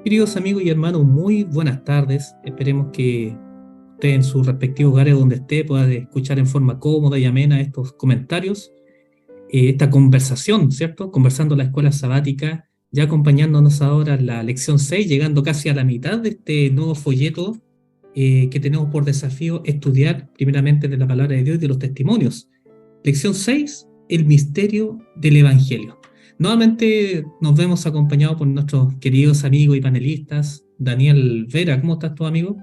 Queridos amigos y hermanos, muy buenas tardes. Esperemos que usted en sus respectivos hogares donde esté pueda escuchar en forma cómoda y amena estos comentarios, esta conversación, ¿cierto? Conversando la escuela sabática, ya acompañándonos ahora en la lección 6, llegando casi a la mitad de este nuevo folleto que tenemos por desafío estudiar primeramente de la palabra de Dios y de los testimonios. Lección 6, el misterio del Evangelio. Nuevamente nos vemos acompañados por nuestros queridos amigos y panelistas. Daniel Vera, ¿cómo estás tú, amigo?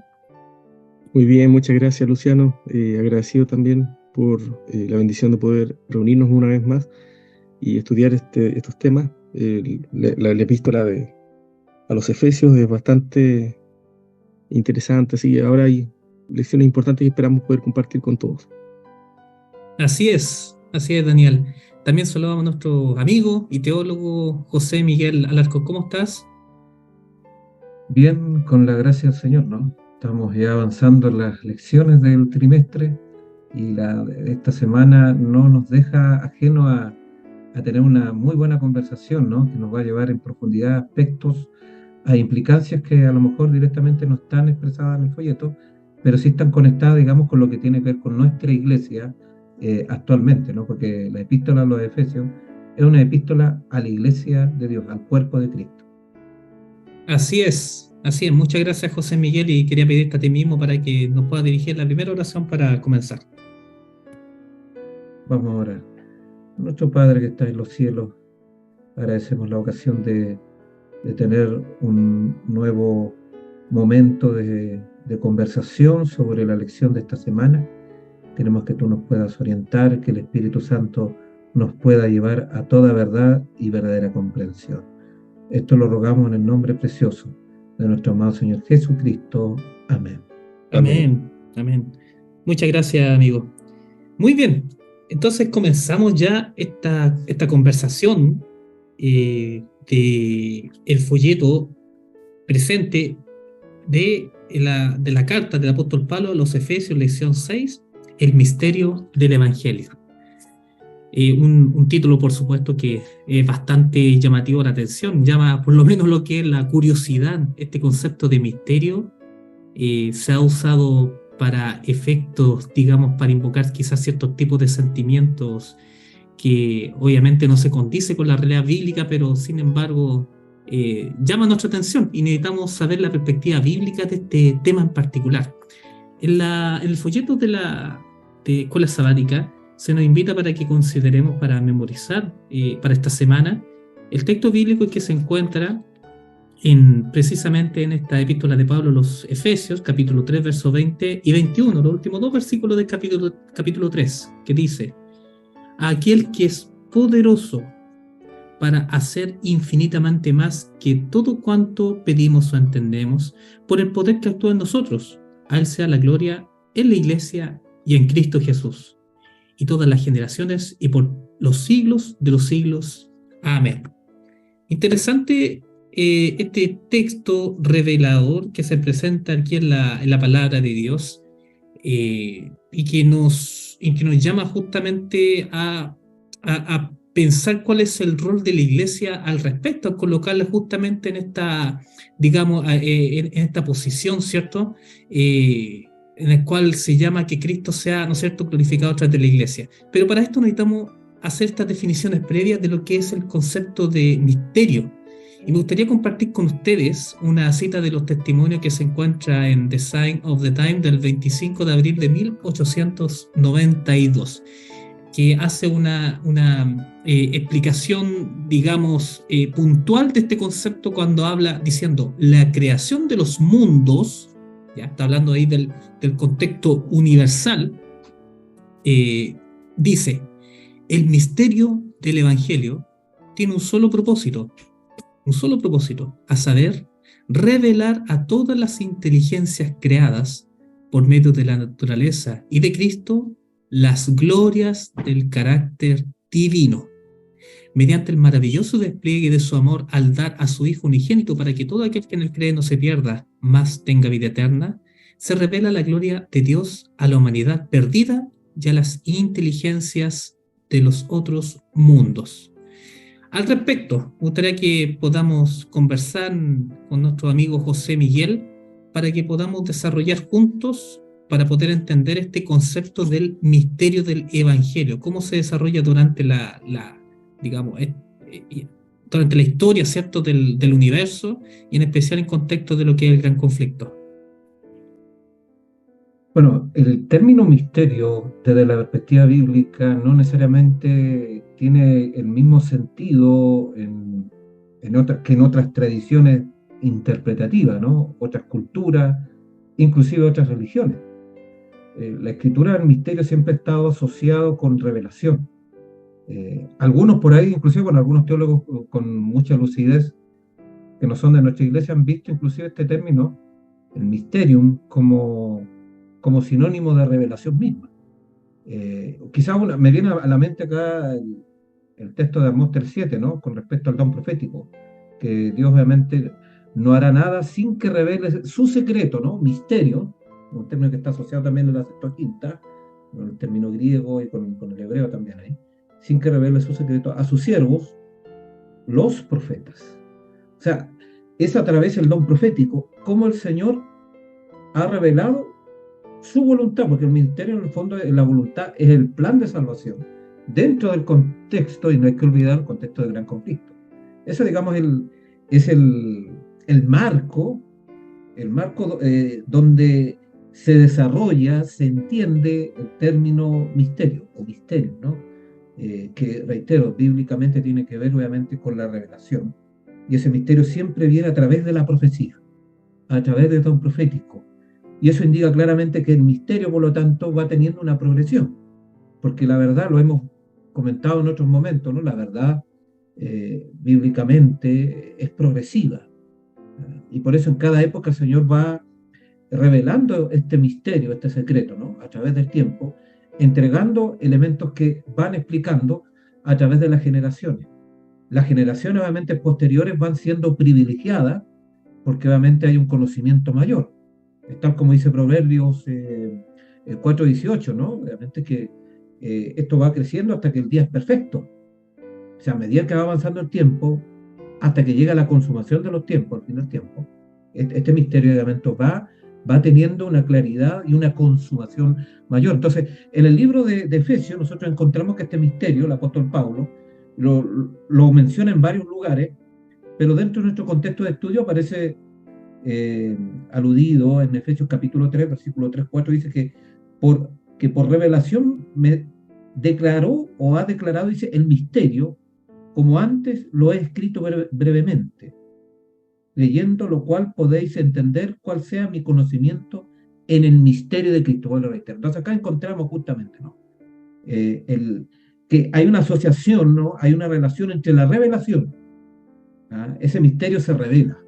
Muy bien, muchas gracias, Luciano. Agradecido también por la bendición de poder reunirnos una vez más y estudiar estos temas. La epístola a los Efesios es bastante interesante, así que ahora hay lecciones importantes que esperamos poder compartir con todos. Así es, Daniel. También saludamos a nuestro amigo y teólogo José Miguel Alarco. ¿Cómo estás? Bien, con la gracia del Señor, ¿no? Estamos ya avanzando en las lecciones del trimestre y esta semana no nos deja ajeno a tener una muy buena conversación, ¿no? Que nos va a llevar en profundidad a aspectos, a implicancias que a lo mejor directamente no están expresadas en el folleto, pero sí están conectadas, digamos, con lo que tiene que ver con nuestra iglesia actualmente, ¿no? Porque la epístola a los Efesios es una epístola a la iglesia de Dios, al cuerpo de Cristo. Así es, así es. Muchas gracias, José Miguel, y quería pedirte a ti mismo para que nos puedas dirigir la primera oración para comenzar. Vamos a orar. Nuestro Padre que está en los cielos, agradecemos la ocasión de tener un nuevo momento de conversación sobre la lección de esta semana. Queremos que tú nos puedas orientar, que el Espíritu Santo nos pueda llevar a toda verdad y verdadera comprensión. Esto lo rogamos en el nombre precioso de nuestro amado Señor Jesucristo. Amén. Amén, amén. Muchas gracias, amigo. Muy bien, entonces comenzamos ya esta conversación de el folleto presente de la carta del apóstol Pablo a los Efesios, lección 6, el misterio del Evangelio. Un título, por supuesto, que es bastante llamativo la atención, llama por lo menos lo que es la curiosidad. Este concepto de misterio se ha usado para efectos, digamos, para invocar quizás ciertos tipos de sentimientos que obviamente no se condice con la realidad bíblica, pero sin embargo llama nuestra atención y necesitamos saber la perspectiva bíblica de este tema en particular. En el folleto de Escuela Sabática se nos invita para que consideremos, para memorizar para esta semana, el texto bíblico que se encuentra precisamente en esta epístola de Pablo a los Efesios, capítulo 3, versos 20 y 21, los últimos dos versículos del capítulo 3, que dice: a aquel que es poderoso para hacer infinitamente más que todo cuanto pedimos o entendemos, por el poder que actúa en nosotros. A él sea la gloria en la iglesia y en Cristo Jesús, y todas las generaciones y por los siglos de los siglos. Amén. Interesante este texto revelador que se presenta aquí en la palabra de Dios y que nos llama justamente a pensar cuál es el rol de la iglesia al respecto, a colocarla justamente en esta, digamos, en esta posición, ¿cierto? En el cual se llama que Cristo sea, ¿no es cierto?, glorificado a través de la iglesia. Pero para esto necesitamos hacer estas definiciones previas de lo que es el concepto de misterio. Y me gustaría compartir con ustedes una cita de los testimonios que se encuentra en The Sign of the Time del 25 de abril de 1892, que hace una explicación, digamos, puntual de este concepto cuando habla diciendo la creación de los mundos, ya está hablando ahí del contexto universal, dice: el misterio del Evangelio tiene un solo propósito, a saber, revelar a todas las inteligencias creadas por medio de la naturaleza y de Cristo las glorias del carácter divino, mediante el maravilloso despliegue de su amor al dar a su Hijo unigénito para que todo aquel que en él cree no se pierda, mas tenga vida eterna. Se revela la gloria de Dios a la humanidad perdida y a las inteligencias de los otros mundos. Al respecto, me gustaría que podamos conversar con nuestro amigo José Miguel para que podamos desarrollar juntos para poder entender este concepto del misterio del Evangelio, cómo se desarrolla durante digamos, durante la historia, ¿cierto?, del universo y en especial en contexto de lo que es el gran conflicto. Bueno, el término misterio desde la perspectiva bíblica no necesariamente tiene el mismo sentido que en otras tradiciones interpretativas, ¿no? Otras culturas, inclusive otras religiones. La escritura del misterio siempre ha estado asociado con revelación. Algunos por ahí, inclusive bueno, algunos teólogos con mucha lucidez que no son de nuestra iglesia han visto inclusive este término, el mysterium, como sinónimo de revelación misma. Quizá me viene a la mente acá el texto de Amós 3:7, ¿no? Con respecto al don profético, que Dios obviamente no hará nada sin que revele su secreto, ¿no? Misterio, un término que está asociado también en la Septuaginta, con el término griego y con el hebreo también ahí, sin que revele su secreto a sus siervos, los profetas. O sea, es a través del don profético como el Señor ha revelado su voluntad, porque el ministerio en el fondo es la voluntad, es el plan de salvación dentro del contexto, y no hay que olvidar el contexto del gran conflicto. Eso, digamos, es el marco donde se desarrolla, se entiende el término misterio o misterio, ¿no? Que, reitero, bíblicamente tiene que ver obviamente con la revelación, y ese misterio siempre viene a través de la profecía, a través del don profético. Y eso indica claramente que el misterio, por lo tanto, va teniendo una progresión, porque la verdad, lo hemos comentado en otros momentos, ¿no? La verdad bíblicamente es progresiva. Y por eso en cada época el Señor va revelando este misterio, este secreto, ¿no? A través del tiempo, entregando elementos que van explicando a través de las generaciones. Las generaciones obviamente posteriores van siendo privilegiadas porque obviamente hay un conocimiento mayor. Tal como dice Proverbios 4:18, ¿no? Obviamente que esto va creciendo hasta que el día es perfecto. O sea, a medida que va avanzando el tiempo, hasta que llega la consumación de los tiempos, al fin del tiempo, este misterio de elementos va teniendo una claridad y una consumación mayor. Entonces, en el libro de Efesios, nosotros encontramos que este misterio, el apóstol Pablo, lo menciona en varios lugares, pero dentro de nuestro contexto de estudio aparece aludido en Efesios capítulo 3, versículo 3-4, dice que por revelación me declaró o ha declarado, dice, el misterio, como antes lo he escrito brevemente, leyendo lo cual podéis entender cuál sea mi conocimiento en el misterio de Cristo. Bueno, entonces acá encontramos justamente, ¿no? Que hay una asociación, ¿no? Hay una relación entre la revelación, ¿ah? Ese misterio se revela,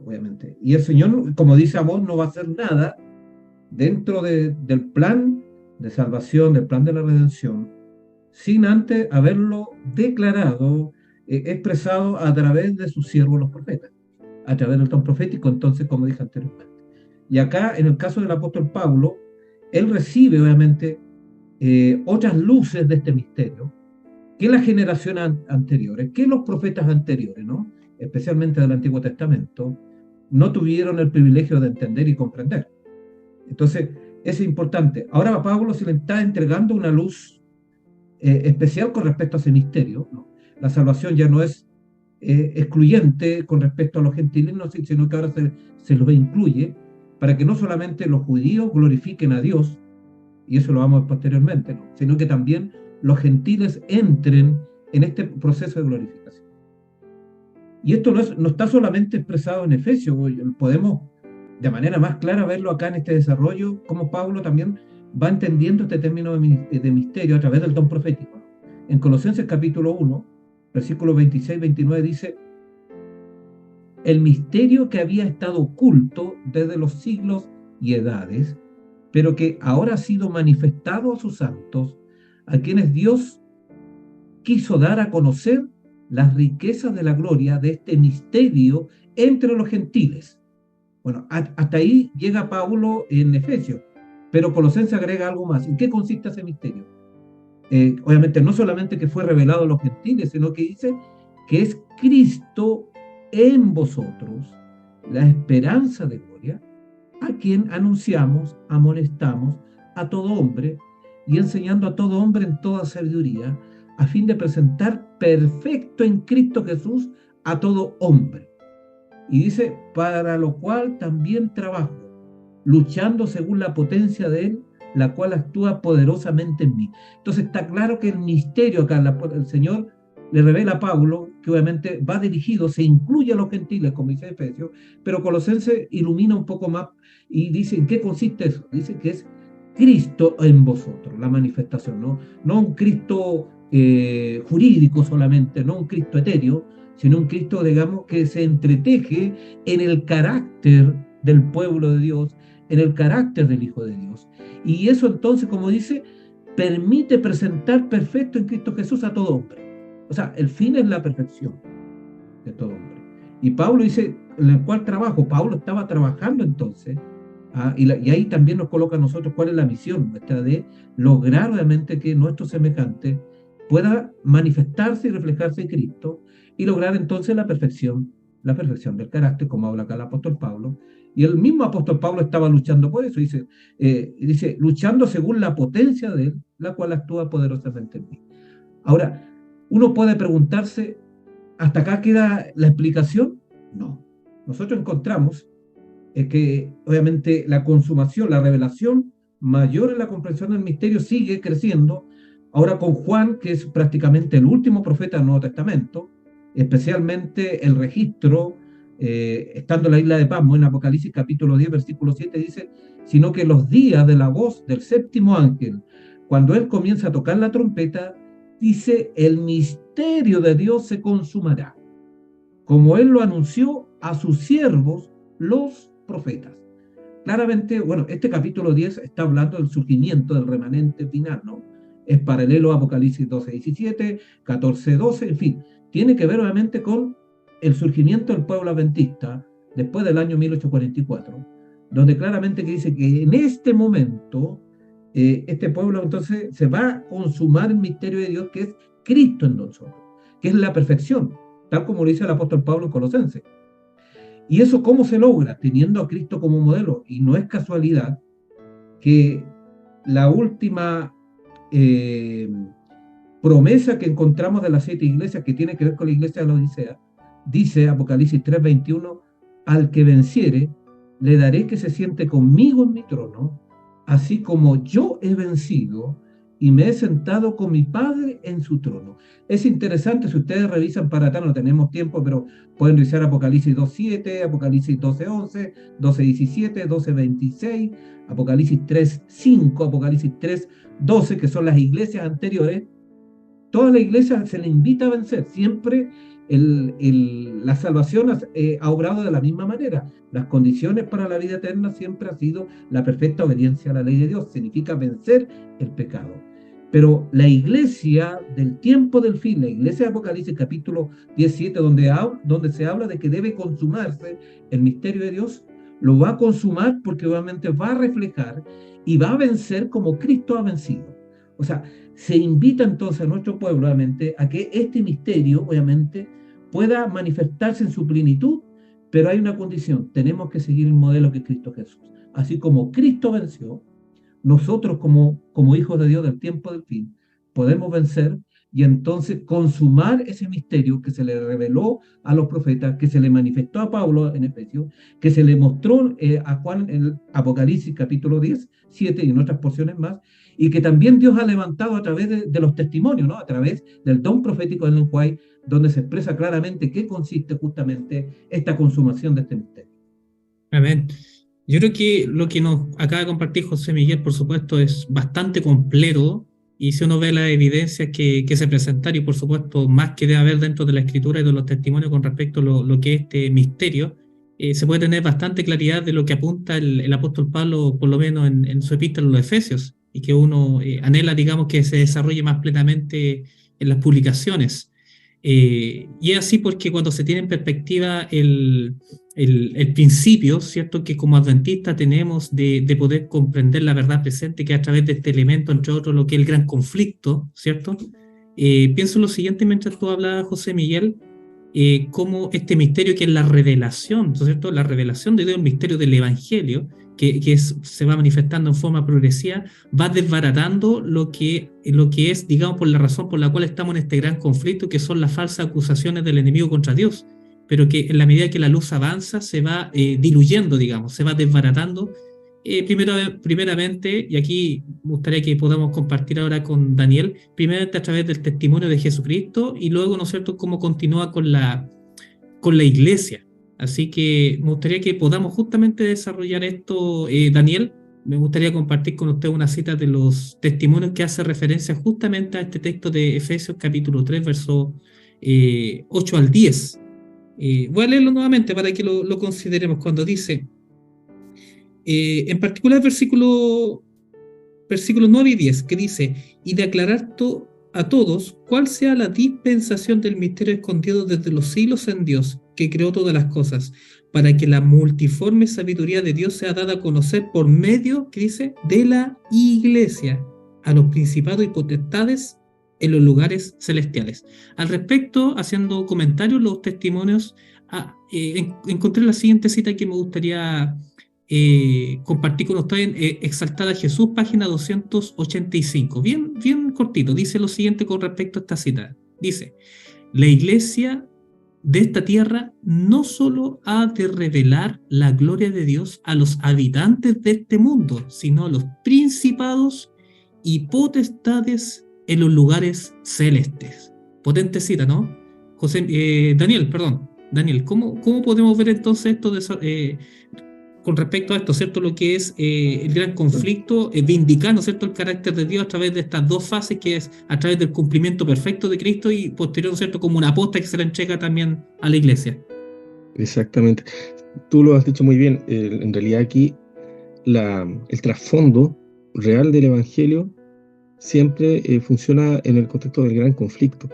obviamente. Y el Señor, como dice Amós, no va a hacer nada dentro del plan de salvación, del plan de la redención, sin antes haberlo declarado, expresado a través de sus siervos los profetas, a través del don profético, entonces, como dije anteriormente. Y acá, en el caso del apóstol Pablo, él recibe, obviamente, otras luces de este misterio que las generaciones anteriores, que los profetas anteriores, ¿no? Especialmente del Antiguo Testamento, no tuvieron el privilegio de entender y comprender. Entonces, es importante. Ahora a Pablo se le está entregando una luz especial con respecto a ese misterio, ¿no? La salvación ya no es excluyente con respecto a los gentiles, no, sino que ahora se los incluye para que no solamente los judíos glorifiquen a Dios, y eso lo vamos a ver posteriormente, ¿no? Sino que también los gentiles entren en este proceso de glorificación. Y esto no está solamente expresado en Efesios, podemos de manera más clara verlo acá en este desarrollo, como Pablo también va entendiendo este término de misterio a través del don profético. En Colosenses capítulo 1, versículos 26-29 dice: el misterio que había estado oculto desde los siglos y edades, pero que ahora ha sido manifestado a sus santos, a quienes Dios quiso dar a conocer las riquezas de la gloria de este misterio entre los gentiles. Bueno, hasta ahí llega Pablo en Efesios, pero Colosenses agrega algo más. ¿En qué consiste ese misterio? obviamente no solamente que fue revelado a los gentiles, sino que dice que es Cristo en vosotros, la esperanza de gloria, a quien anunciamos, amonestamos a todo hombre y enseñando a todo hombre en toda sabiduría, a fin de presentar perfecto en Cristo Jesús a todo hombre. Y dice, para lo cual también trabajo, luchando según la potencia de Él, la cual actúa poderosamente en mí. Entonces está claro que el misterio acá, el Señor le revela a Pablo, que obviamente va dirigido, se incluye a los gentiles, como dice Efesios, pero Colosenses ilumina un poco más y dice, ¿en qué consiste eso? Dice que es Cristo en vosotros, la manifestación, no un Cristo jurídico solamente, no un Cristo etéreo, sino un Cristo, digamos, que se entreteje en el carácter del pueblo de Dios, en el carácter del Hijo de Dios. Y eso entonces, como dice, permite presentar perfecto en Cristo Jesús a todo hombre. O sea, el fin es la perfección de todo hombre. Y Pablo dice, en el cual trabajo, Pablo estaba trabajando entonces, y ahí también nos coloca a nosotros cuál es la misión nuestra de lograr obviamente que nuestro semejante pueda manifestarse y reflejarse en Cristo y lograr entonces la perfección del carácter, como habla acá el apóstol Pablo. Y el mismo apóstol Pablo estaba luchando por eso, dice, luchando según la potencia de Él, la cual actúa poderosamente en mí. Ahora, uno puede preguntarse, ¿hasta acá queda la explicación? No. Nosotros encontramos que obviamente la consumación, la revelación mayor en la comprensión del misterio sigue creciendo, ahora con Juan, que es prácticamente el último profeta del Nuevo Testamento, especialmente el registro, estando en la isla de Patmos, en Apocalipsis capítulo 10, versículo 7, dice, sino que los días de la voz del séptimo ángel, cuando él comienza a tocar la trompeta, dice, el misterio de Dios se consumará, como él lo anunció a sus siervos, los profetas. Claramente, bueno, este capítulo 10 está hablando del surgimiento del remanente final, ¿no? Es paralelo a Apocalipsis 12, 17, 14, 12, en fin, tiene que ver obviamente con el surgimiento del pueblo adventista después del año 1844, donde claramente que dice que en este momento este pueblo entonces se va a consumar el misterio de Dios, que es Cristo en nosotros, que es la perfección, tal como lo dice el apóstol Pablo en Colosenses. ¿Y eso cómo se logra? Teniendo a Cristo como modelo. Y no es casualidad que la última promesa que encontramos de las 7 iglesias, que tiene que ver con la iglesia de la Odisea, dice Apocalipsis 3:21, al que venciere, le daré que se siente conmigo en mi trono, así como yo he vencido y me he sentado con mi Padre en su trono. Es interesante, si ustedes revisan para atrás, no tenemos tiempo, pero pueden revisar Apocalipsis 2:7, Apocalipsis 12:11, 12:17, 12:26, Apocalipsis 3:5, Apocalipsis 3:12, que son las iglesias anteriores. Toda la iglesia se le invita a vencer. Siempre la salvación ha obrado de la misma manera. Las condiciones para la vida eterna siempre ha sido la perfecta obediencia a la ley de Dios. Significa vencer el pecado. Pero la iglesia del tiempo del fin, la iglesia de Apocalipsis capítulo 17, donde se habla de que debe consumarse el misterio de Dios, lo va a consumar porque obviamente va a reflejar y va a vencer como Cristo ha vencido. O sea, se invita entonces a nuestro pueblo, obviamente, a que este misterio, obviamente, pueda manifestarse en su plenitud, pero hay una condición: tenemos que seguir el modelo que es Cristo Jesús. Así como Cristo venció, nosotros como hijos de Dios del tiempo del fin, podemos vencer y entonces consumar ese misterio que se le reveló a los profetas, que se le manifestó a Pablo en Efesios, que se le mostró a Juan en el Apocalipsis capítulo 10, 7 y en otras porciones más, y que también Dios ha levantado a través de los testimonios, ¿no? A través del don profético del lenguaje, donde se expresa claramente qué consiste justamente esta consumación de este misterio. Amén. Yo creo que lo que nos acaba de compartir José Miguel, por supuesto, es bastante completo, y si uno ve las evidencias que se presentaron, y por supuesto más que debe haber dentro de la escritura y de los testimonios con respecto a lo que es este misterio, se puede tener bastante claridad de lo que apunta el apóstol Pablo, por lo menos en su epístola a los Efesios, y que uno anhela, digamos, que se desarrolle más plenamente en las publicaciones. Y es así porque cuando se tiene en perspectiva el principio, ¿cierto?, que como adventistas tenemos de poder comprender la verdad presente, que a través de este elemento, entre otros, lo que es el gran conflicto, ¿cierto? Pienso lo siguiente mientras tú hablabas, José Miguel, cómo este misterio que es la revelación, ¿no es cierto?, la revelación de Dios, el misterio del Evangelio, se va manifestando en forma progresiva, va desbaratando lo que es, digamos, por la razón por la cual estamos en este gran conflicto, que son las falsas acusaciones del enemigo contra Dios, pero que en la medida que la luz avanza se va diluyendo, digamos, se va desbaratando. Primeramente, y aquí me gustaría que podamos compartir ahora con Daniel, primeramente a través del testimonio de Jesucristo y luego, ¿no es cierto?, cómo continúa con la iglesia. Así que me gustaría que podamos justamente desarrollar esto, Daniel. Me gustaría compartir con usted una cita de los testimonios que hace referencia justamente a este texto de Efesios capítulo 3, versos 8 al 10. Voy a leerlo nuevamente para que lo consideremos cuando dice, en particular versículos 9 y 10, que dice, y de aclarar a todos cuál sea la dispensación del misterio escondido desde los siglos en Dios, que creó todas las cosas, para que la multiforme sabiduría de Dios sea dada a conocer por medio, que dice, de la iglesia, a los principados y potestades en los lugares celestiales. Al respecto, haciendo comentarios, los testimonios, encontré la siguiente cita que me gustaría compartir con ustedes, Exaltada a Jesús, página 285. Bien cortito, dice lo siguiente con respecto a esta cita. Dice, la iglesia de esta tierra no solo ha de revelar la gloria de Dios a los habitantes de este mundo, sino a los principados y potestades en los lugares celestes. Potente cita, ¿no? Daniel, ¿cómo podemos ver entonces esto con respecto a esto, ¿cierto? Lo que es el gran conflicto, vindicando, ¿cierto?, el carácter de Dios a través de estas dos fases, que es a través del cumplimiento perfecto de Cristo y posterior, ¿cierto?, como una aposta que se le entrega también a la iglesia. Exactamente. Tú lo has dicho muy bien. En realidad aquí el trasfondo real del Evangelio siempre funciona en el contexto del gran conflicto.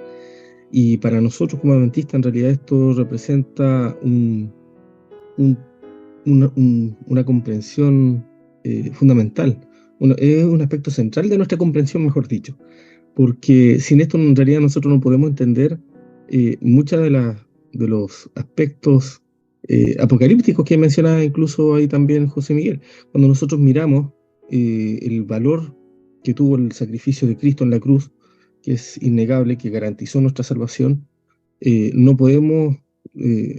Y para nosotros como adventistas, en realidad esto representa una comprensión fundamental. Es un aspecto central de nuestra comprensión, mejor dicho, porque sin esto en realidad nosotros no podemos entender muchos de los aspectos apocalípticos que menciona incluso ahí también José Miguel. Cuando nosotros miramos el valor que tuvo el sacrificio de Cristo en la cruz, que es innegable, que garantizó nuestra salvación, no podemos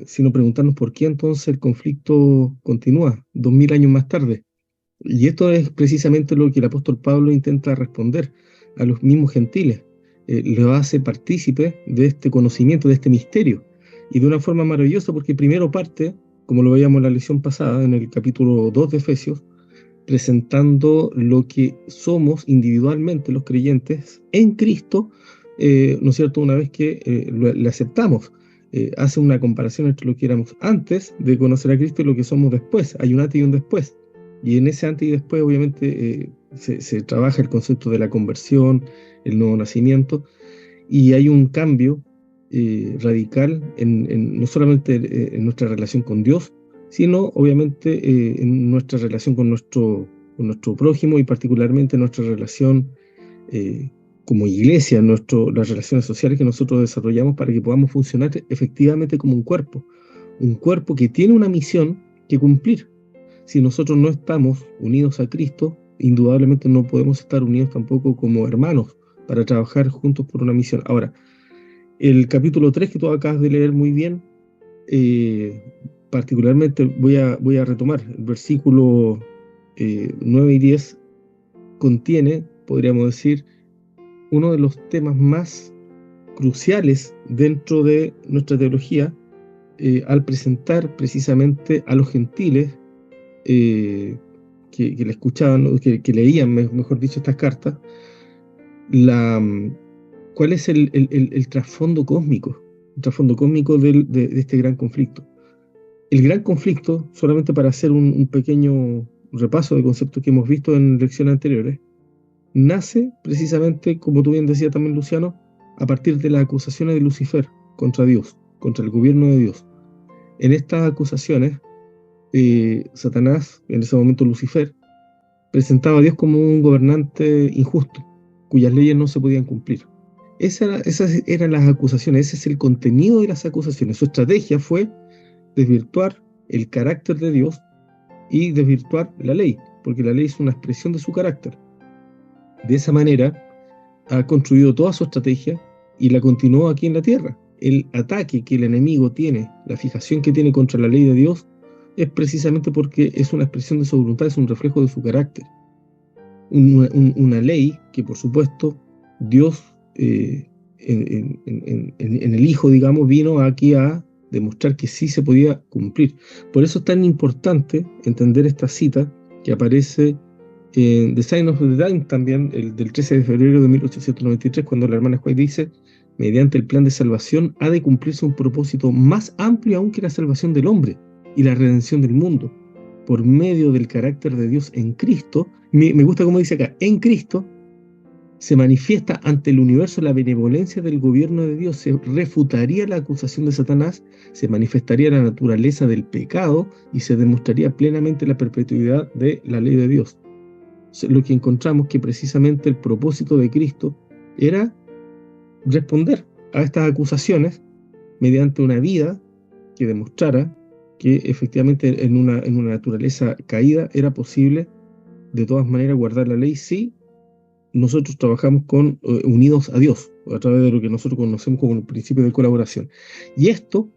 sino preguntarnos por qué entonces el conflicto continúa 2000 años más tarde. Y esto es precisamente lo que el apóstol Pablo intenta responder a los mismos gentiles. Lo hace partícipe de este conocimiento, de este misterio, y de una forma maravillosa, porque primero parte, como lo veíamos en la lección pasada, en el capítulo 2 de Efesios, presentando lo que somos individualmente los creyentes en Cristo, ¿no es cierto?, una vez que le aceptamos. Hace una comparación entre lo que éramos antes de conocer a Cristo y lo que somos después. Hay un antes y un después. Y en ese antes y después, obviamente, se trabaja el concepto de la conversión, el nuevo nacimiento, y hay un cambio radical no solamente en nuestra relación con Dios, sino obviamente en nuestra relación con nuestro prójimo, y particularmente en nuestra relación como iglesia, las relaciones sociales que nosotros desarrollamos para que podamos funcionar efectivamente como un cuerpo que tiene una misión que cumplir. Si nosotros no estamos unidos a Cristo, indudablemente no podemos estar unidos tampoco como hermanos para trabajar juntos por una misión. Ahora, el capítulo 3 que tú acabas de leer muy bien, particularmente voy a retomar el versículo 9 y 10, contiene, podríamos decir, uno de los temas más cruciales dentro de nuestra teología, al presentar precisamente a los gentiles que le escuchaban, que leían, mejor dicho, estas cartas, cuál es el trasfondo cósmico, de este gran conflicto. El gran conflicto, solamente para hacer un pequeño repaso de conceptos que hemos visto en lecciones anteriores, nace precisamente, como tú bien decías también, Luciano, a partir de las acusaciones de Lucifer, contra Dios, contra el gobierno de Dios. En estas acusaciones, Satanás, en ese momento Lucifer, presentaba a Dios como un gobernante injusto, cuyas leyes no se podían cumplir. Esas eran las acusaciones, ese es el contenido de las acusaciones. Su estrategia fue desvirtuar el carácter de Dios y desvirtuar la ley, porque la ley es una expresión de su carácter. De esa manera ha construido toda su estrategia y la continuó aquí en la tierra. El ataque que el enemigo tiene, la fijación que tiene contra la ley de Dios, es precisamente porque es una expresión de su voluntad, es un reflejo de su carácter. Una ley que, por supuesto, Dios en el Hijo, digamos, vino aquí a demostrar que sí se podía cumplir. Por eso es tan importante entender esta cita que aparece en The Sign of the Times también, el del 13 de febrero de 1893, cuando la hermana White dice: mediante el plan de salvación ha de cumplirse un propósito más amplio aún que la salvación del hombre y la redención del mundo, por medio del carácter de Dios en Cristo. Me gusta como dice acá: en Cristo se manifiesta ante el universo la benevolencia del gobierno de Dios, se refutaría la acusación de Satanás, se manifestaría la naturaleza del pecado y se demostraría plenamente la perpetuidad de la ley de Dios. Lo que encontramos que precisamente el propósito de Cristo era responder a estas acusaciones mediante una vida que demostrara que efectivamente en una naturaleza caída era posible de todas maneras guardar la ley si nosotros trabajamos unidos a Dios, a través de lo que nosotros conocemos como el principio de colaboración. Y esto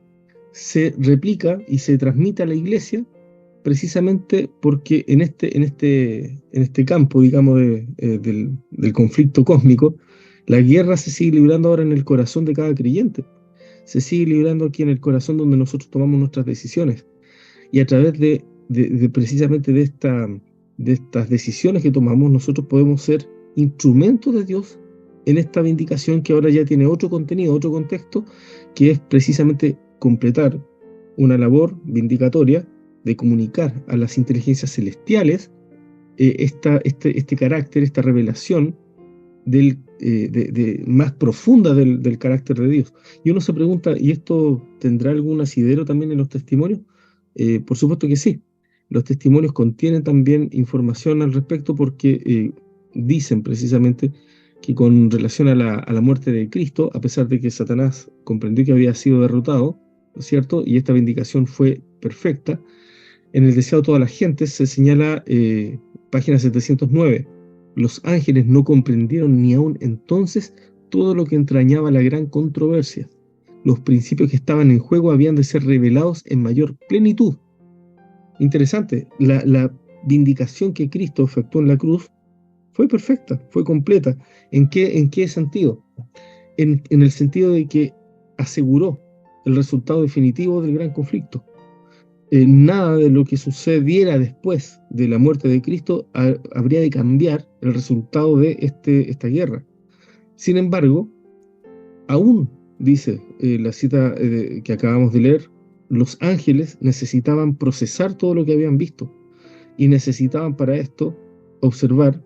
se replica y se transmite a la iglesia precisamente porque en este campo, digamos, del conflicto cósmico, la guerra se sigue librando ahora en el corazón de cada creyente. Se sigue librando aquí en el corazón donde nosotros tomamos nuestras decisiones. Y a través precisamente de estas decisiones que tomamos, nosotros podemos ser instrumentos de Dios en esta vindicación que ahora ya tiene otro contenido, otro contexto, que es precisamente completar una labor vindicatoria de comunicar a las inteligencias celestiales este carácter, esta revelación más profunda del carácter de Dios. Y uno se pregunta, ¿y esto tendrá algún asidero también en los testimonios? Por supuesto que sí. Los testimonios contienen también información al respecto porque dicen precisamente que con relación a la muerte de Cristo, a pesar de que Satanás comprendió que había sido derrotado, ¿no es cierto?, y esta vindicación fue perfecta, en el deseado de toda la gente se señala, página 709, los ángeles no comprendieron ni aún entonces todo lo que entrañaba la gran controversia. Los principios que estaban en juego habían de ser revelados en mayor plenitud. Interesante, la vindicación que Cristo efectuó en la cruz fue perfecta, fue completa. ¿En qué sentido? En el sentido de que aseguró el resultado definitivo del gran conflicto. Nada de lo que sucediera después de la muerte de Cristo habría de cambiar el resultado de esta guerra. Sin embargo, aún dice la cita que acabamos de leer, los ángeles necesitaban procesar todo lo que habían visto y necesitaban para esto observar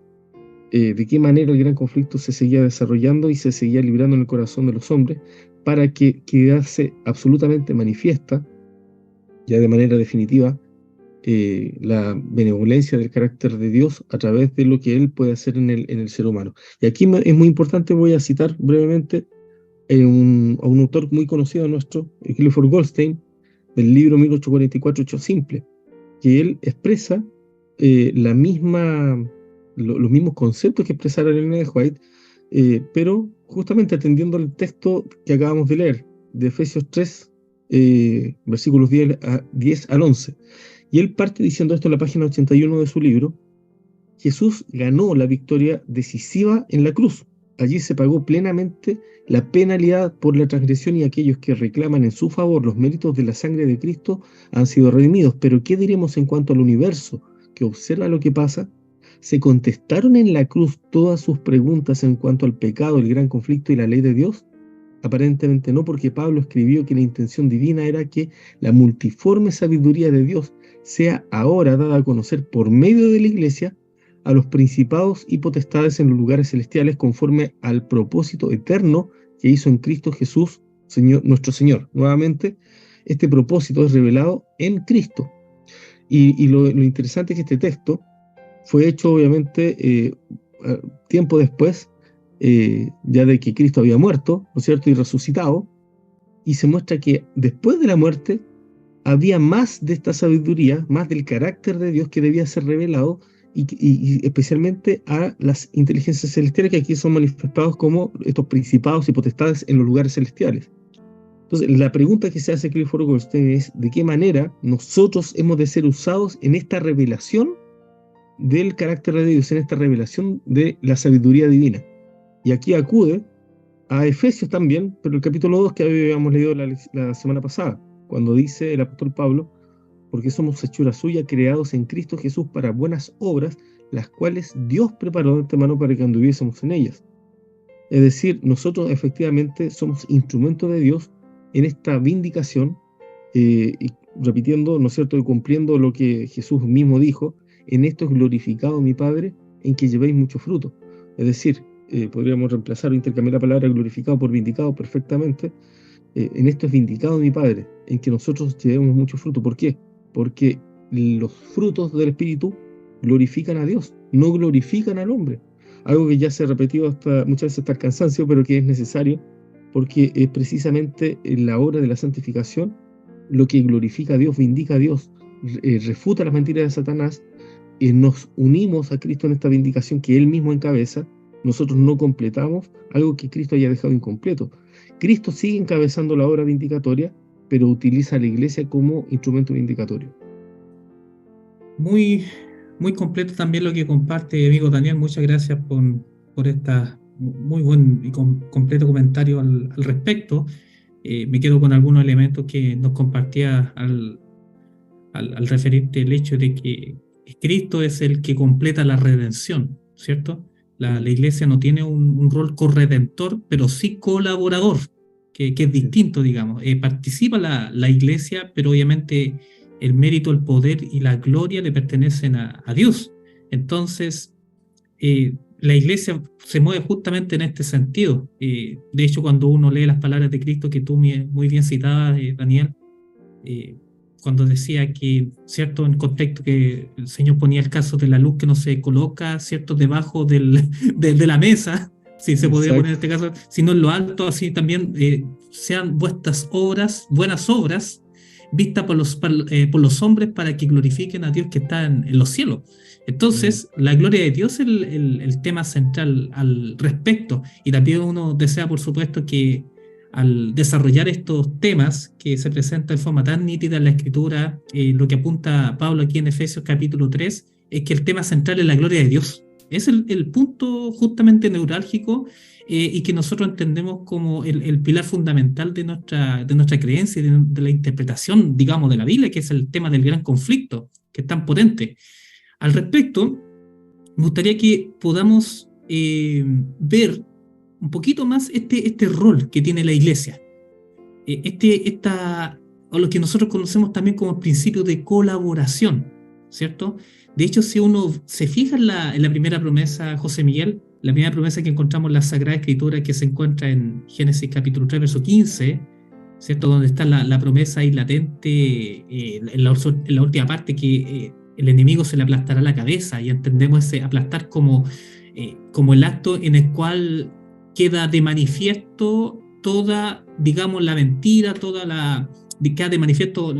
de qué manera el gran conflicto se seguía desarrollando y se seguía librando en el corazón de los hombres para que quedase absolutamente manifiesta, ya de manera definitiva, la benevolencia del carácter de Dios a través de lo que Él puede hacer en el ser humano. Y aquí es muy importante, voy a citar brevemente a un autor muy conocido nuestro, Clifford Goldstein, del libro 1844, Hecho Simple, que él expresa los mismos conceptos que expresara Elena de White, pero justamente atendiendo al texto que acabamos de leer, de Efesios 3, versículos 10 al 11. Y él parte diciendo esto en la página 81 de su libro: Jesús ganó la victoria decisiva en la cruz. Allí se pagó plenamente la penalidad por la transgresión y aquellos que reclaman en su favor los méritos de la sangre de Cristo han sido redimidos. Pero ¿qué diremos en cuanto al universo que observa lo que pasa? ¿Se contestaron en la cruz todas sus preguntas en cuanto al pecado, el gran conflicto y la ley de Dios? Aparentemente no, porque Pablo escribió que la intención divina era que la multiforme sabiduría de Dios sea ahora dada a conocer por medio de la Iglesia a los principados y potestades en los lugares celestiales, conforme al propósito eterno que hizo en Cristo Jesús nuestro Señor. Nuevamente, este propósito es revelado en Cristo. Y lo interesante es que este texto fue hecho, obviamente, tiempo después, ya de que Cristo había muerto, ¿no es cierto?, y resucitado, y se muestra que después de la muerte había más de esta sabiduría, más del carácter de Dios que debía ser revelado, y especialmente a las inteligencias celestiales, que aquí son manifestados como estos principados y potestades en los lugares celestiales. Entonces, la pregunta que se hace Clifford Goldstein es: ¿de qué manera nosotros hemos de ser usados en esta revelación del carácter de Dios, en esta revelación de la sabiduría divina? Y aquí acude a Efesios también, pero el capítulo 2 que habíamos leído la semana pasada, cuando dice el apóstol Pablo: porque somos hechura suya, creados en Cristo Jesús para buenas obras, las cuales Dios preparó de antemano para que anduviésemos en ellas. Es decir, nosotros efectivamente somos instrumentos de Dios en esta vindicación, y repitiendo, ¿no es cierto?, y cumpliendo lo que Jesús mismo dijo: en esto es glorificado mi Padre, en que llevéis mucho fruto. Es decir, podríamos reemplazar o intercambiar la palabra glorificado por vindicado perfectamente. En esto es vindicado mi Padre, en que nosotros llevemos mucho fruto. ¿Por qué? Porque los frutos del Espíritu glorifican a Dios, no glorifican al hombre. Algo que ya se ha repetido muchas veces hasta el cansancio, pero que es necesario, porque es precisamente en la obra de la santificación lo que glorifica a Dios, vindica a Dios, refuta las mentiras de Satanás. Nos unimos a Cristo en esta vindicación que Él mismo encabeza. Nosotros no completamos algo que Cristo haya dejado incompleto. Cristo sigue encabezando la obra vindicatoria, pero utiliza a la iglesia como instrumento vindicatorio. Muy, muy completo también lo que comparte, amigo Daniel. Muchas gracias por esta muy buen y completo comentario al respecto. Me quedo con algunos elementos que nos compartía al referirte el hecho de que Cristo es el que completa la redención, ¿cierto? La iglesia no tiene un rol corredentor, pero sí colaborador, que es distinto, digamos. Participa la iglesia, pero obviamente el mérito, el poder y la gloria le pertenecen a Dios. Entonces, la iglesia se mueve justamente en este sentido. De hecho, cuando uno lee las palabras de Cristo que tú muy bien citabas, Daniel, cuando decía que, ¿cierto?, en contexto que el Señor ponía el caso de la luz que no se coloca, ¿cierto?, debajo de la mesa, si se podría poner en este caso, sino en lo alto, así también sean vuestras obras, buenas obras, vistas por los hombres para que glorifiquen a Dios que está en los cielos. Entonces, la gloria de Dios es el tema central al respecto, y también uno desea, por supuesto, que al desarrollar estos temas que se presentan de forma tan nítida en la Escritura, lo que apunta Pablo aquí en Efesios capítulo 3, es que el tema central es la gloria de Dios. Es el punto justamente neurálgico, y que nosotros entendemos como el pilar fundamental de nuestra creencia y de la interpretación, digamos, de la Biblia, que es el tema del gran conflicto, que es tan potente. Al respecto, me gustaría que podamos ver un poquito más este rol que tiene la iglesia, o lo que nosotros conocemos también como el principio de colaboración, ¿cierto? De hecho, si uno se fija en la primera promesa, José Miguel, la primera promesa que encontramos en la Sagrada Escritura, que se encuentra en Génesis capítulo 3, verso 15, ¿cierto?, donde está la promesa ahí latente, en la última parte, que el enemigo se le aplastará la cabeza, y entendemos ese aplastar como el acto en el cual queda de manifiesto toda, digamos, la mentira, queda de manifiesto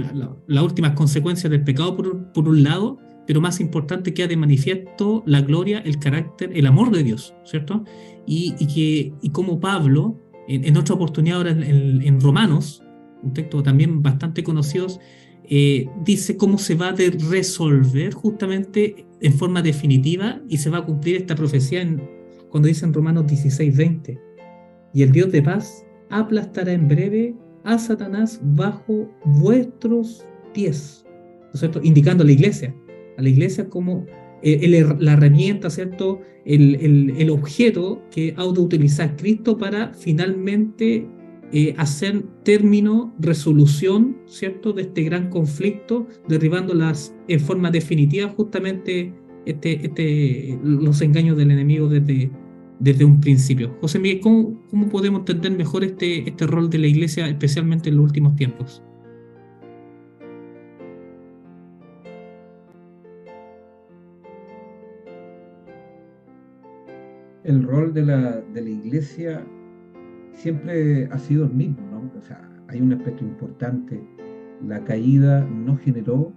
las últimas consecuencias del pecado por un lado, pero más importante, queda de manifiesto la gloria, el carácter, el amor de Dios, ¿cierto? Y como Pablo, en otra oportunidad ahora en Romanos, un texto también bastante conocido, dice cómo se va a resolver justamente en forma definitiva, y se va a cumplir esta profecía cuando dice en Romanos 16:20: y el Dios de paz aplastará en breve a Satanás bajo vuestros pies, ¿no es cierto?, indicando a la iglesia como la herramienta, ¿cierto?, el objeto que ha de utilizar Cristo para finalmente hacer término, resolución, ¿cierto?, de este gran conflicto, derribándolas en forma definitiva justamente los engaños del enemigo desde desde un principio. José Miguel, ¿cómo podemos entender mejor este rol de la Iglesia, especialmente en los últimos tiempos? El rol de la Iglesia siempre ha sido el mismo, ¿no? O sea, hay un aspecto importante. La caída no generó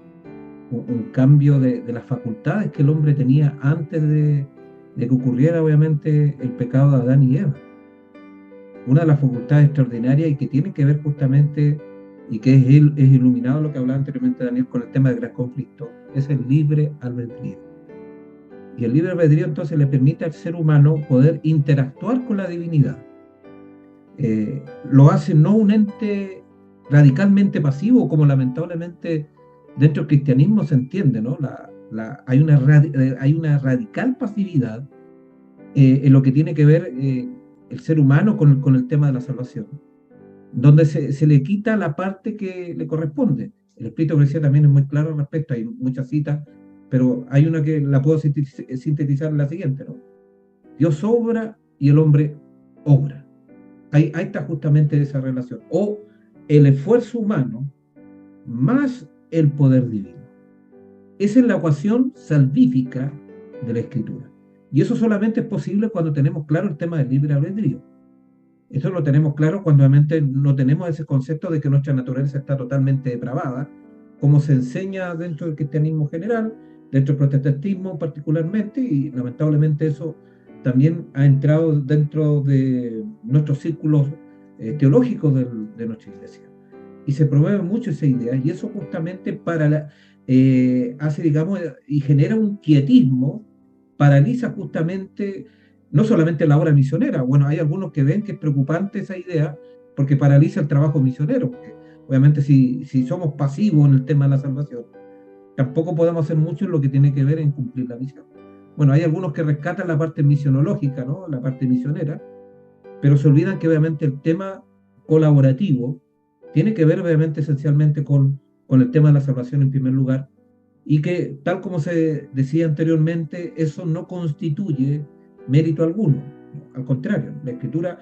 un cambio de las facultades que el hombre tenía antes de que ocurriera, obviamente, el pecado de Adán y Eva. Una de las facultades extraordinarias y que tiene que ver justamente, y que es iluminado lo que hablaba anteriormente Daniel con el tema del gran conflicto, es el libre albedrío. Y el libre albedrío entonces le permite al ser humano poder interactuar con la divinidad. Lo hace no un ente radicalmente pasivo, como lamentablemente dentro del cristianismo se entiende, ¿no? Hay una radical pasividad en lo que tiene que ver el ser humano con el tema de la salvación, donde se le quita la parte que le corresponde. El Espíritu de Iglesia también es muy claro al respecto, hay muchas citas, pero hay una que la puedo sintetizar en la siguiente, ¿no? Dios obra y el hombre obra. Ahí está justamente esa relación. O el esfuerzo humano más el poder divino. Esa es la ecuación salvífica de la Escritura. Y eso solamente es posible cuando tenemos claro el tema del libre albedrío. Eso lo tenemos claro cuando realmente no tenemos ese concepto de que nuestra naturaleza está totalmente depravada, como se enseña dentro del cristianismo general, dentro del protestantismo particularmente, y lamentablemente eso también ha entrado dentro de nuestros círculos teológicos de nuestra iglesia. Y se promueve mucho esa idea, y eso justamente hace, digamos, y genera un quietismo, paraliza justamente no solamente la obra misionera. Bueno, hay algunos que ven que es preocupante esa idea porque paraliza el trabajo misionero. Porque obviamente si somos pasivos en el tema de la salvación, tampoco podemos hacer mucho en lo que tiene que ver en cumplir la misión. Bueno, hay algunos que rescatan la parte misionológica, ¿no? La parte misionera, pero se olvidan que obviamente el tema colaborativo tiene que ver obviamente esencialmente con el tema de la salvación en primer lugar, y que tal como se decía anteriormente, eso no constituye mérito alguno. Al contrario, la Escritura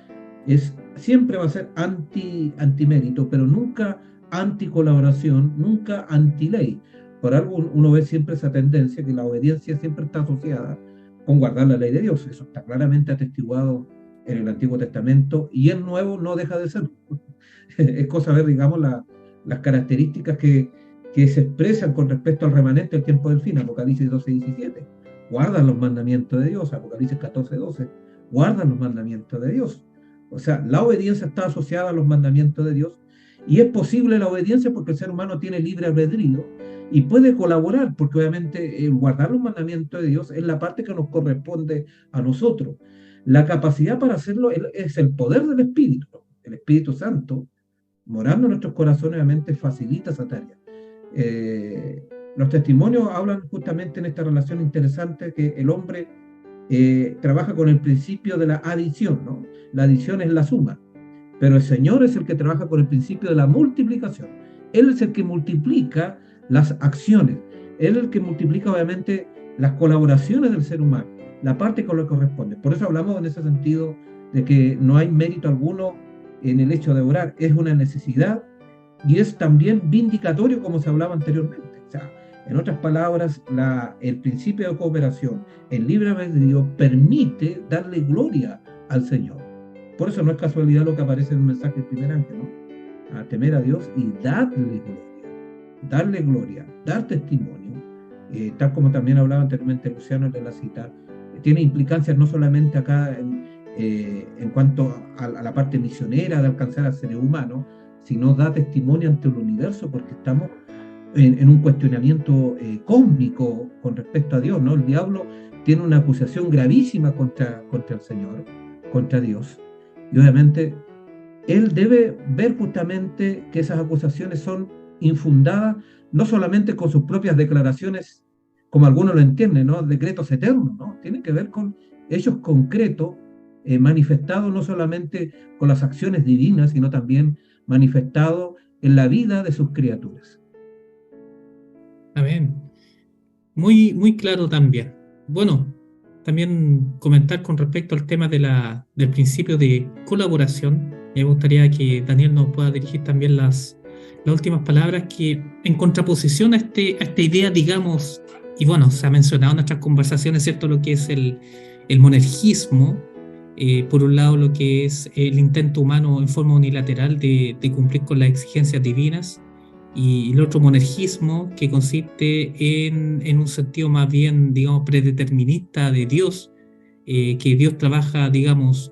siempre va a ser antimérito, pero nunca anticolaboración, nunca antiley. Por algo uno ve siempre esa tendencia, que la obediencia siempre está asociada con guardar la ley de Dios. Eso está claramente atestiguado en el Antiguo Testamento, y el Nuevo no deja de serlo. Es cosa ver, digamos, las características que se expresan con respecto al remanente del tiempo del fin, Apocalipsis 12:17. Guardan los mandamientos de Dios, Apocalipsis 14:12. Guardan los mandamientos de Dios. O sea, la obediencia está asociada a los mandamientos de Dios, y es posible la obediencia porque el ser humano tiene libre albedrío y puede colaborar, porque obviamente guardar los mandamientos de Dios es la parte que nos corresponde a nosotros. La capacidad para hacerlo es el poder del Espíritu. El Espíritu Santo, morando en nuestros corazones, obviamente facilita esa tarea. Los testimonios hablan justamente en esta relación interesante que el hombre trabaja con el principio de la adición, ¿no? La adición es la suma, pero el Señor es el que trabaja con el principio de la multiplicación. Él es el que multiplica las acciones, Él es el que multiplica obviamente las colaboraciones del ser humano, la parte con la que corresponde. Por eso hablamos en ese sentido de que no hay mérito alguno en el hecho de orar, es una necesidad, y es también vindicatorio, como se hablaba anteriormente. O sea, en otras palabras, el principio de cooperación, el libre albedrío, permite darle gloria al Señor. Por eso no es casualidad lo que aparece en el mensaje del primer ángel, ¿no? A temer a Dios y darle gloria, dar testimonio, tal como también hablaba anteriormente Luciano de la cita, tiene implicancias no solamente acá en cuanto a la parte misionera de alcanzar al ser humano, sino da testimonio ante el universo, porque estamos en un cuestionamiento cósmico con respecto a Dios, ¿no? El diablo tiene una acusación gravísima contra el Señor, contra Dios, y obviamente él debe ver justamente que esas acusaciones son infundadas no solamente con sus propias declaraciones, como algunos lo entienden, ¿no? Decretos eternos, ¿no? Tienen que ver con hechos concretos, manifestados no solamente con las acciones divinas, sino también manifestados en la vida de sus criaturas. Amén. Muy, muy claro también. Bueno, también comentar con respecto al tema del principio de colaboración. Me gustaría que Daniel nos pueda dirigir también las últimas palabras, que en contraposición a esta idea, digamos, y bueno, se ha mencionado en nuestras conversaciones, ¿cierto?, lo que es el monergismo. Por un lado, lo que es el intento humano en forma unilateral de cumplir con las exigencias divinas, y el otro monergismo, que consiste en un sentido más bien, digamos, predeterminista de Dios, que Dios trabaja, digamos,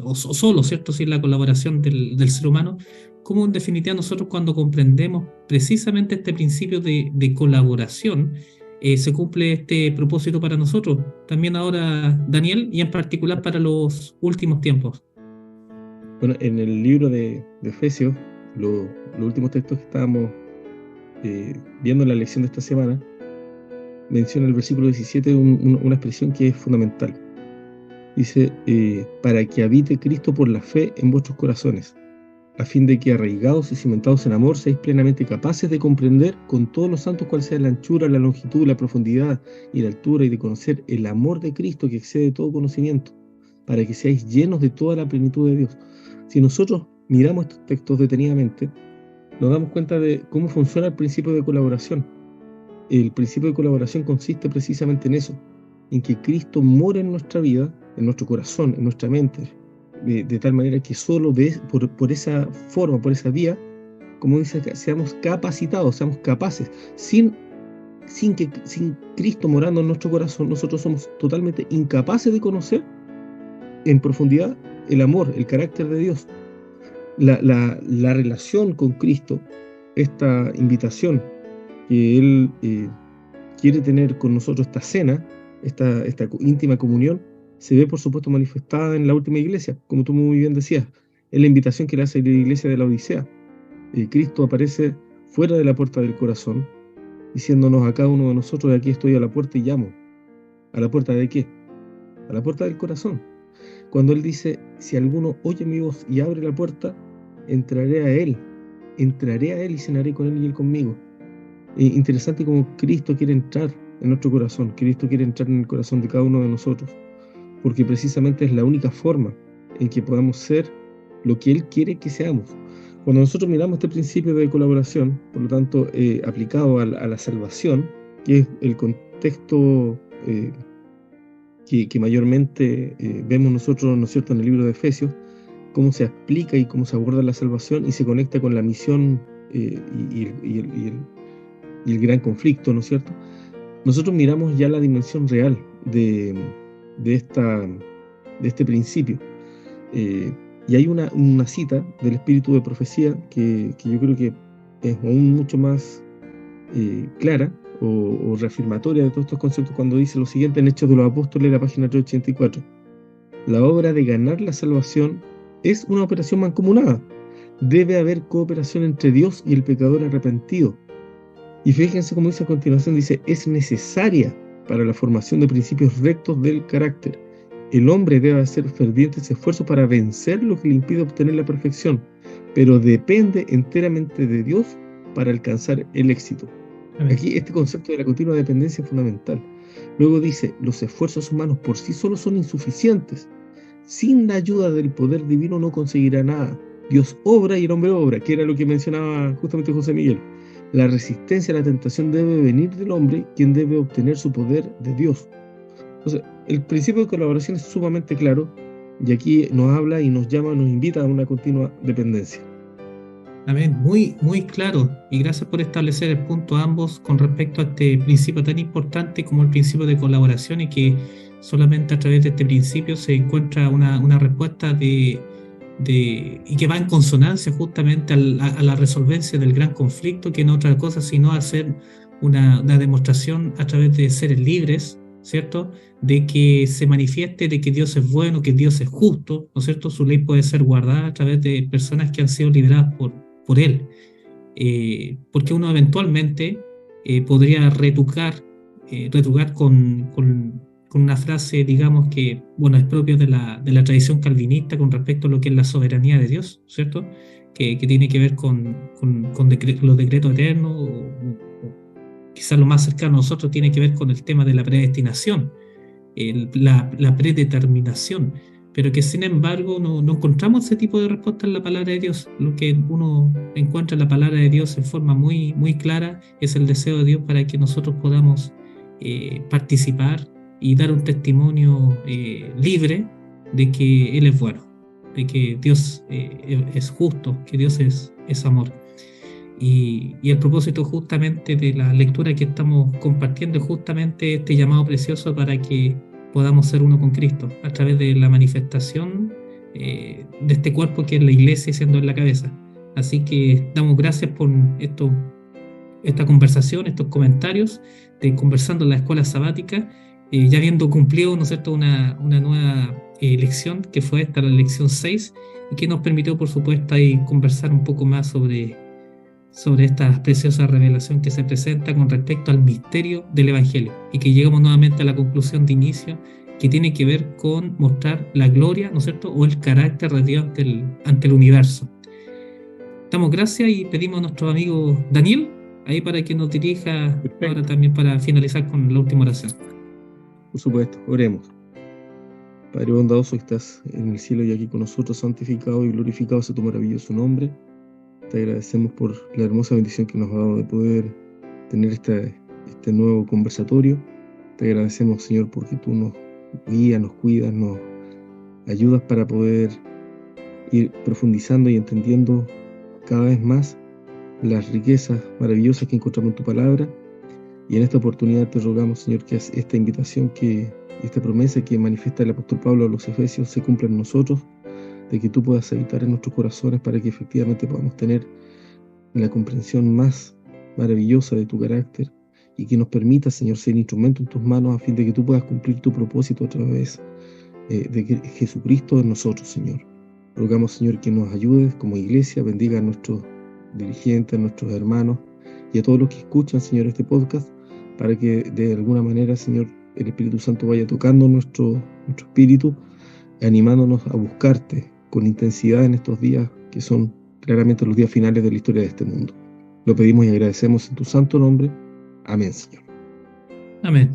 o solo, ¿cierto?, sin la colaboración del ser humano. Como en definitiva nosotros, cuando comprendemos precisamente este principio de colaboración, se cumple este propósito para nosotros, también ahora, Daniel, y en particular para los últimos tiempos. Bueno, en el libro de Efesios, los últimos textos que estábamos viendo en la lección de esta semana, menciona el versículo 17 una expresión que es fundamental. Dice, para que habite Cristo por la fe en vuestros corazones, a fin de que, arraigados y cimentados en amor, seáis plenamente capaces de comprender con todos los santos cuál sea la anchura, la longitud, la profundidad y la altura, y de conocer el amor de Cristo que excede todo conocimiento, para que seáis llenos de toda la plenitud de Dios. Si nosotros miramos estos textos detenidamente, nos damos cuenta de cómo funciona el principio de colaboración. El principio de colaboración consiste precisamente en eso, en que Cristo mora en nuestra vida, en nuestro corazón, en nuestra mente, de tal manera que solo por esa forma, por esa vía, como dice acá, seamos capacitados, seamos capaces. Sin Cristo morando en nuestro corazón, nosotros somos totalmente incapaces de conocer en profundidad el amor, el carácter de Dios, la relación con Cristo, esta invitación que Él quiere tener con nosotros, esta cena, esta íntima comunión, se ve por supuesto manifestada en la última iglesia, como tú muy bien decías, en la invitación que le hace la iglesia de la Odisea. Cristo aparece fuera de la puerta del corazón, diciéndonos a cada uno de nosotros: aquí estoy a la puerta y llamo. ¿A la puerta de qué? A la puerta del corazón. Cuando Él dice, si alguno oye mi voz y abre la puerta, entraré a Él y cenaré con Él y Él conmigo. Interesante como Cristo quiere entrar en nuestro corazón, Cristo quiere entrar en el corazón de cada uno de nosotros, porque precisamente es la única forma en que podamos ser lo que Él quiere que seamos. Cuando nosotros miramos este principio de colaboración, por lo tanto, aplicado a la salvación, que es el contexto que mayormente vemos nosotros, ¿no es cierto?, en el libro de Efesios, cómo se explica y cómo se aborda la salvación y se conecta con la misión y el gran conflicto, ¿no es cierto? Nosotros miramos ya la dimensión real de este principio. Y hay una cita del espíritu de profecía que yo creo que es aún mucho más clara o reafirmatoria de todos estos conceptos, cuando dice lo siguiente en Hechos de los Apóstoles, la página 384. La obra de ganar la salvación es una operación mancomunada. Debe haber cooperación entre Dios y el pecador arrepentido. Y fíjense cómo dice a continuación, dice, es necesaria para la formación de principios rectos del carácter. El hombre debe hacer fervientes esfuerzos para vencer lo que le impide obtener la perfección, pero depende enteramente de Dios para alcanzar el éxito. Amén. Aquí este concepto de la continua dependencia es fundamental. Luego dice, los esfuerzos humanos por sí solos son insuficientes. Sin la ayuda del poder divino no conseguirá nada. Dios obra y el hombre obra, que era lo que mencionaba justamente José Miguel. La resistencia a la tentación debe venir del hombre, quien debe obtener su poder de Dios. Entonces, el principio de colaboración es sumamente claro, y aquí nos habla y nos llama, nos invita a una continua dependencia. Amén, muy, muy claro, y gracias por establecer el punto ambos con respecto a este principio tan importante como el principio de colaboración, y que solamente a través de este principio se encuentra una respuesta y que va en consonancia justamente a la resolvencia del gran conflicto, que no es otra cosa sino hacer una demostración a través de seres libres, ¿cierto?, de que se manifieste de que Dios es bueno, que Dios es justo, ¿no es cierto? Su ley puede ser guardada a través de personas que han sido liberadas por Él, porque uno eventualmente podría retrucar con una frase, digamos, que, bueno, es propio de la tradición calvinista con respecto a lo que es la soberanía de Dios, ¿cierto?, que tiene que ver con los decretos eternos, o quizás lo más cercano a nosotros tiene que ver con el tema de la predestinación. la predeterminación, pero que sin embargo no encontramos ese tipo de respuesta en la palabra de Dios. Lo que uno encuentra en la palabra de Dios en forma muy, muy clara es el deseo de Dios para que nosotros podamos participar y dar un testimonio libre de que Él es bueno, de que Dios es justo, que Dios es amor. Y el propósito justamente de la lectura que estamos compartiendo es justamente este llamado precioso para que podamos ser uno con Cristo a través de la manifestación de este cuerpo que es la iglesia siendo en la cabeza. Así que damos gracias por esta conversación, estos comentarios de conversando en la escuela sabática, ya habiendo cumplido, ¿no es cierto?, una nueva lección que fue esta, la lección 6, y que nos permitió, por supuesto, ahí conversar un poco más sobre esta preciosa revelación que se presenta con respecto al misterio del Evangelio, y que llegamos nuevamente a la conclusión de inicio que tiene que ver con mostrar la gloria, ¿no es cierto?, o el carácter de Dios ante el universo. Damos gracias y pedimos a nuestro amigo Daniel ahí para que nos dirija. Perfecto. Ahora también para finalizar con la última oración. Por supuesto, oremos. Padre bondadoso, que estás en el cielo y aquí con nosotros, santificado y glorificado sea tu maravilloso nombre. Te agradecemos por la hermosa bendición que nos ha dado de poder tener este nuevo conversatorio. Te agradecemos, Señor, porque tú nos guías, nos cuidas, nos ayudas para poder ir profundizando y entendiendo cada vez más las riquezas maravillosas que encontramos en tu palabra. Y en esta oportunidad te rogamos, Señor, que esta invitación, esta promesa que manifiesta el apóstol Pablo a los Efesios se cumpla en nosotros, de que tú puedas habitar en nuestros corazones para que efectivamente podamos tener la comprensión más maravillosa de tu carácter y que nos permita, Señor, ser instrumento en tus manos a fin de que tú puedas cumplir tu propósito a través de Jesucristo en nosotros, Señor. Rogamos, Señor, que nos ayudes como iglesia, bendiga a nuestros dirigentes, a nuestros hermanos y a todos los que escuchan, Señor, este podcast, para que de alguna manera, Señor, el Espíritu Santo vaya tocando nuestro espíritu, animándonos a buscarte con intensidad en estos días que son claramente los días finales de la historia de este mundo. Lo pedimos y agradecemos en tu santo nombre. Amén, Señor. Amén.